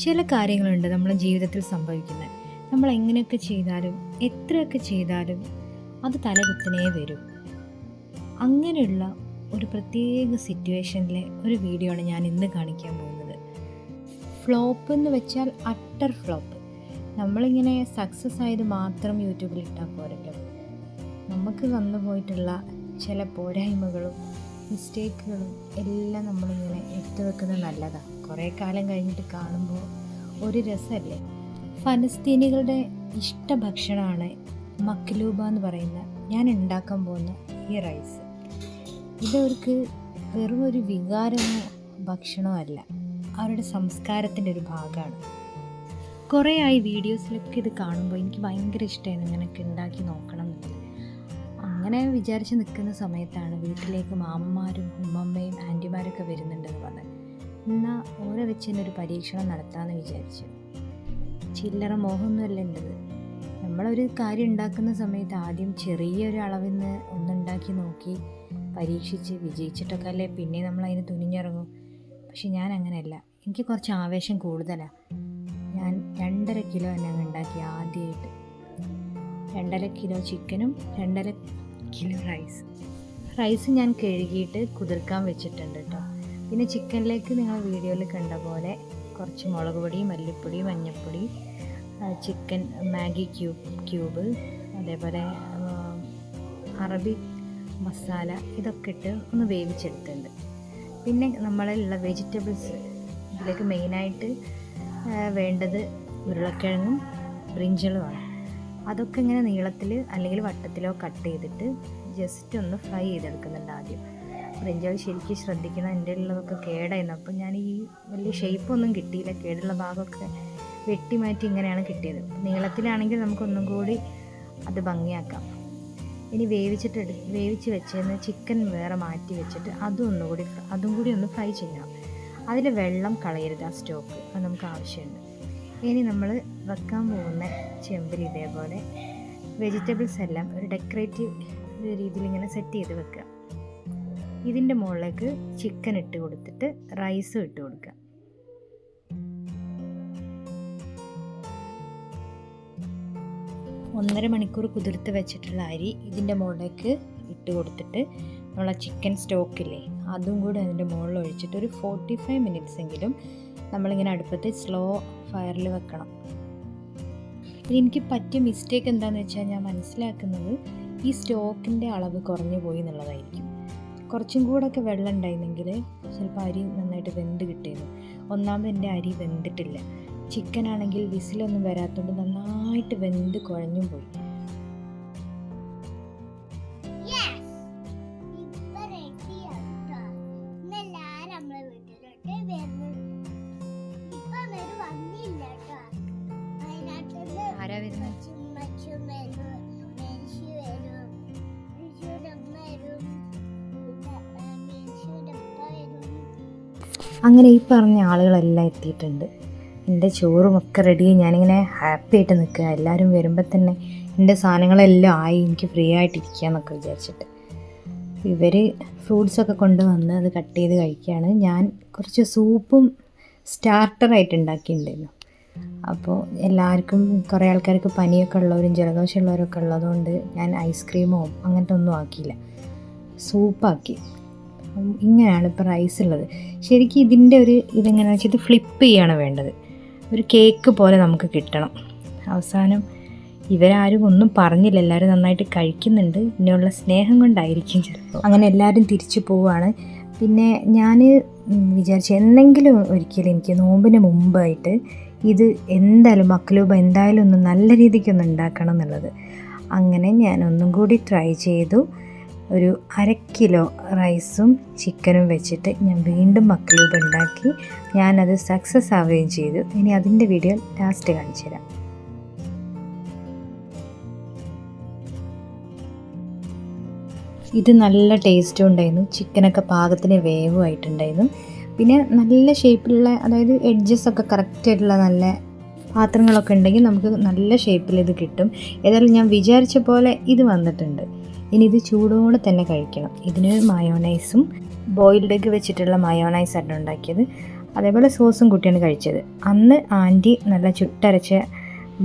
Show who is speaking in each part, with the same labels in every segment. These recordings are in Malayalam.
Speaker 1: ചില കാര്യങ്ങളുണ്ട് നമ്മുടെ ജീവിതത്തിൽ സംഭവിക്കുന്നത്. നമ്മൾ എങ്ങനെയൊക്കെ ചെയ്താലും എത്രയൊക്കെ ചെയ്താലും അത് തലകുത്തനെ വരും. അങ്ങനെയുള്ള ഒരു പ്രത്യേക സിറ്റുവേഷനിലെ ഒരു വീഡിയോ ആണ് ഞാൻ ഇന്ന് കാണിക്കാൻ പോകുന്നത്. ഫ്ലോപ്പ് എന്ന് വെച്ചാൽ അട്ടർ ഫ്ലോപ്പ്. നമ്മളിങ്ങനെ സക്സസ് ആയത് മാത്രം യൂട്യൂബിൽ ഇട്ടാൽ പോരല്ലോ. നമുക്ക് വന്നു പോയിട്ടുള്ള ചില പോരായ്മകളും മിസ്റ്റേക്കുകളും എല്ലാം നമ്മളിങ്ങനെ എടുത്തു വെക്കുന്നത് നല്ലതാണ്. കുറേ കാലം കഴിഞ്ഞിട്ട് കാണുമ്പോൾ ഒരു രസമല്ലേ. ഫലസ്തീനികളുടെ ഇഷ്ടഭക്ഷണമാണ് മക്ലൂബ എന്ന് പറയുന്ന ഞാൻ ഉണ്ടാക്കാൻ പോകുന്ന ഈ റൈസ്. ഇതവർക്ക് വെറും ഒരു വികാരമോ ഭക്ഷണമോ അല്ല, അവരുടെ സംസ്കാരത്തിൻ്റെ ഒരു ഭാഗമാണ്. കുറേ ആയി വീഡിയോസിലൊക്കെ ഇത് കാണുമ്പോൾ എനിക്ക് ഭയങ്കര ഇഷ്ടമായിരുന്നു ഇങ്ങനെയൊക്കെ ഉണ്ടാക്കി നോക്കണം എന്നുള്ളത്. അങ്ങനെ വിചാരിച്ച് നിൽക്കുന്ന സമയത്താണ് വീട്ടിലേക്ക് മാമന്മാരും ഉമ്മമ്മയും ആൻറ്റിമാരൊക്കെ വരുന്നുണ്ടെന്ന് പറഞ്ഞത്. എന്നാൽ ഓരോ വെച്ച് തന്നെ ഒരു പരീക്ഷണം നടത്താമെന്ന് വിചാരിച്ചു. ചില്ലറ മോഹമൊന്നുമല്ല എൻ്റെത്. നമ്മളൊരു കാര്യം ഉണ്ടാക്കുന്ന സമയത്ത് ആദ്യം ചെറിയൊരു അളവിൽ നിന്ന് ഒന്നുണ്ടാക്കി നോക്കി പരീക്ഷിച്ച് വിജയിച്ചിട്ടൊക്കെ അല്ലേ പിന്നെ നമ്മൾ അതിന് തുനിഞ്ഞിറങ്ങും. പക്ഷെ ഞാൻ അങ്ങനെയല്ല, എനിക്ക് കുറച്ച് ആവേശം കൂടുതലാണ്. ഞാൻ 2.5 കിലോ തന്നെ അങ്ങ് ഉണ്ടാക്കി. ആദ്യമായിട്ട് 2.5 കിലോ ചിക്കനും 2.5 കിലോ റൈസ് ഞാൻ കഴുകിയിട്ട് കുതിർക്കാൻ വെച്ചിട്ടുണ്ട് കേട്ടോ. പിന്നെ ചിക്കനിലേക്ക് നിങ്ങൾ വീഡിയോയിൽ കണ്ട പോലെ കുറച്ച് മുളക് പൊടി, മല്ലിപ്പൊടി, മഞ്ഞൾപ്പൊടി, ചിക്കൻ മാഗി ക്യൂബ്, അതേപോലെ അറബിക് മസാല ഇതൊക്കെ ഇട്ട് ഒന്ന് വേവിച്ചെടുത്തിട്ടുണ്ട്. പിന്നെ നമ്മളുള്ള വെജിറ്റബിൾസ് ഇതിലേക്ക് മെയിനായിട്ട് വേണ്ടത് ഉരുളക്കിഴങ്ങും ബ്രിഞ്ചളുമാണ്. അതൊക്കെ ഇങ്ങനെ നീളത്തിൽ അല്ലെങ്കിൽ വട്ടത്തിലോ കട്ട് ചെയ്തിട്ട് ജസ്റ്റ് ഒന്ന് ഫ്രൈ ചെയ്തെടുക്കുന്നുണ്ട് ആദ്യം. ബ്രിഞ്ചൾ ശരിക്കും ശ്രദ്ധിക്കണം, എൻ്റെ ഉള്ളതൊക്കെ കേടായിരുന്നു. അപ്പോൾ ഞാൻ ഈ വലിയ ഷേപ്പൊന്നും കിട്ടിയില്ല, കേടുള്ള ഭാഗമൊക്കെ വെട്ടി മാറ്റി ഇങ്ങനെയാണ് കിട്ടിയത്. നീളത്തിലാണെങ്കിൽ നമുക്കൊന്നും കൂടി അത് ഭംഗിയാക്കാം. ഇനി വേവിച്ച് വെച്ചതിന് ചിക്കൻ വേറെ മാറ്റി വെച്ചിട്ട് അതും കൂടി ഒന്ന് ഫ്രൈ ചെയ്യാം. അതിൽ വെള്ളം കളയരുത്, ആ സ്റ്റോക്ക് അത് നമുക്ക് ആവശ്യമുണ്ട്. ഇനി നമ്മൾ വെക്കാൻ പോകുന്ന ചെമ്പിൽ ഇതേപോലെ വെജിറ്റബിൾസ് എല്ലാം ഒരു ഡെക്കറേറ്റീവ് രീതിയിൽ ഇങ്ങനെ സെറ്റ് ചെയ്ത് വെക്കുക. ഇതിൻ്റെ മുകളിലേക്ക് ചിക്കൻ ഇട്ട് കൊടുത്തിട്ട് റൈസും ഇട്ട് കൊടുക്കുക. ഒന്നര മണിക്കൂർ കുതിർത്ത് വെച്ചിട്ടുള്ള അരി ഇതിൻ്റെ മുകളിലേക്ക് ഇട്ട് കൊടുത്തിട്ട് നമ്മളെ ചിക്കൻ സ്റ്റോക്കില്ലേ അതും കൂടി അതിൻ്റെ മുകളിൽ ഒഴിച്ചിട്ട് ഒരു 45 മിനിറ്റ്സ് എങ്കിലും നമ്മളിങ്ങനെ അടുപ്പത്ത് സ്ലോ ഫയറിൽ വെക്കണം. ഇനി എനിക്ക് പറ്റിയ മിസ്റ്റേക്ക് എന്താണെന്ന് വെച്ചാൽ ഞാൻ മനസ്സിലാക്കുന്നത് ഈ സ്റ്റോക്കിൻ്റെ അളവ് കുറഞ്ഞു പോയി എന്നുള്ളതായിരിക്കും. കുറച്ചും കൂടെയൊക്കെ വെള്ളം ഉണ്ടായിരുന്നെങ്കിൽ ചിലപ്പോൾ അരി നന്നായിട്ട് വെന്ത് കിട്ടിയിരുന്നു. ഒന്നാമത് എൻ്റെ അരി വെന്തിട്ടില്ല. ചിക്കൻ ആണെങ്കിൽ വിസിലൊന്നും വരാത്തതുകൊണ്ട് നന്നായിട്ട് വെന്ത് കുഴഞ്ഞും പോയി. അങ്ങനെ ഈ പറഞ്ഞ ആളുകളെല്ലാം എത്തിയിട്ടുണ്ട്. എൻ്റെ ചോറും ഒക്കെ റെഡി. ഞാനിങ്ങനെ ഹാപ്പി ആയിട്ട് നിൽക്കുക. എല്ലാവരും വരുമ്പോൾ തന്നെ എൻ്റെ സാധനങ്ങളെല്ലാം ആയി എനിക്ക് ഫ്രീ ആയിട്ടിരിക്കുക എന്നൊക്കെ വിചാരിച്ചിട്ട് ഇവർ ഫ്രൂട്ട്സൊക്കെ കൊണ്ടുവന്ന് അത് കട്ട് ചെയ്ത് കഴിക്കുകയാണ്. ഞാൻ കുറച്ച് സൂപ്പും സ്റ്റാർട്ടറായിട്ട് ഉണ്ടാക്കിയിട്ടുണ്ടായിരുന്നു. അപ്പോൾ എല്ലാവർക്കും കുറേ ആൾക്കാർക്ക് പനിയൊക്കെ ഉള്ളവരും ജലദോഷമുള്ളവരൊക്കെ ഉള്ളതുകൊണ്ട് ഞാൻ ഐസ്ക്രീമോ അങ്ങനത്തെ ഒന്നും ആക്കിയില്ല, സൂപ്പാക്കി. ഇങ്ങനെയാണ് ഇപ്പോൾ റൈസ് ഉള്ളത്. ശരിക്കും ഇതിൻ്റെ ഇതെങ്ങനെയാണെന്ന് വെച്ചാൽ ഇത് ഫ്ലിപ്പ് ചെയ്യാണ് വേണ്ടത്. ഒരു കേക്ക് പോലെ നമുക്ക് കിട്ടണം. അവസാനം ഇവരാരും ഒന്നും പറഞ്ഞില്ല, എല്ലാവരും നന്നായിട്ട് കഴിക്കുന്നുണ്ട്. ഇതിനുള്ള സ്നേഹം കൊണ്ടായിരിക്കും ചിലപ്പോൾ. അങ്ങനെ എല്ലാവരും തിരിച്ചു പോവുകയാണ്. പിന്നെ ഞാൻ വിചാരിച്ചു എന്തെങ്കിലും ഒരിക്കലും എനിക്ക് നോമ്പിന് മുമ്പായിട്ട് ഇത് എന്തായാലും മക്ലൂബ എന്തായാലും ഒന്ന് നല്ല രീതിക്കൊന്ന് ഉണ്ടാക്കണം എന്നുള്ളത്. അങ്ങനെ ഞാൻ ഒന്നും കൂടി ട്രൈ ചെയ്തു. ഒരു 1/2 കിലോ റൈസും ചിക്കനും വെച്ചിട്ട് ഞാൻ വീണ്ടും മക്ലൂബ ഉണ്ടാക്കി. ഞാനത് സക്സസ് ആവുകയും ചെയ്തു. ഇനി അതിൻ്റെ വീഡിയോ ലാസ്റ്റ് കാണിച്ചു തരാം. ഇത് നല്ല ടേസ്റ്റും ഉണ്ടായിരുന്നു. ചിക്കനൊക്കെ പാകത്തിന് വേവുമായിട്ടുണ്ടായിരുന്നു. പിന്നെ നല്ല ഷേപ്പിലുള്ള, അതായത് എഡ്ജസൊക്കെ കറക്റ്റായിട്ടുള്ള നല്ല പാത്രങ്ങളൊക്കെ ഉണ്ടെങ്കിൽ നമുക്ക് നല്ല ഷേപ്പിൽ ഇത് കിട്ടും. ഏതായാലും ഞാൻ വിചാരിച്ച പോലെ ഇത് വന്നിട്ടുണ്ട്. ഇനി ഇത് ചൂടോടെ തന്നെ കഴിക്കണം. ഇതിന് മയോണൈസും ബോയിൽഡ് എഗ്ഗ് വെച്ചിട്ടുള്ള മയോണൈസാണ് ഉണ്ടാക്കിയത്. അതേപോലെ സോസും കൂട്ടിയാണ് കഴിച്ചത്. അന്ന് ആൻറ്റി നല്ല ചുട്ടരച്ച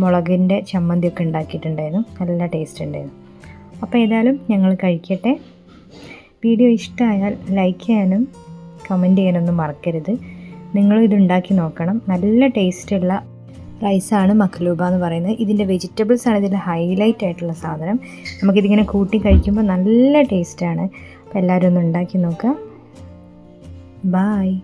Speaker 1: മുളകിൻ്റെ ചമ്മന്തിയൊക്കെ ഉണ്ടാക്കിയിട്ടുണ്ടായിരുന്നു, നല്ല ടേസ്റ്റ് ഉണ്ടായിരുന്നു. അപ്പോൾ ഏതായാലും ഞങ്ങൾ കഴിക്കട്ടെ. വീഡിയോ ഇഷ്ടമായാൽ ലൈക്ക് ചെയ്യാനും കമൻറ്റ് ചെയ്യാനൊന്നും മറക്കരുത്. നിങ്ങളും ഇതുണ്ടാക്കി നോക്കണം. നല്ല ടേസ്റ്റുള്ള റൈസാണ് മഖ്ലൂബ എന്ന് പറയുന്നത്. ഇതിൻ്റെ വെജിറ്റബിൾസാണ് ഇതിൻ്റെ ഹൈലൈറ്റ് ആയിട്ടുള്ള സാധനം. നമുക്കിതിങ്ങനെ കൂട്ടി കഴിക്കുമ്പോൾ നല്ല ടേസ്റ്റാണ്. അപ്പോൾ എല്ലാവരും ഒന്ന് ഉണ്ടാക്കി നോക്കുക. ബായ്.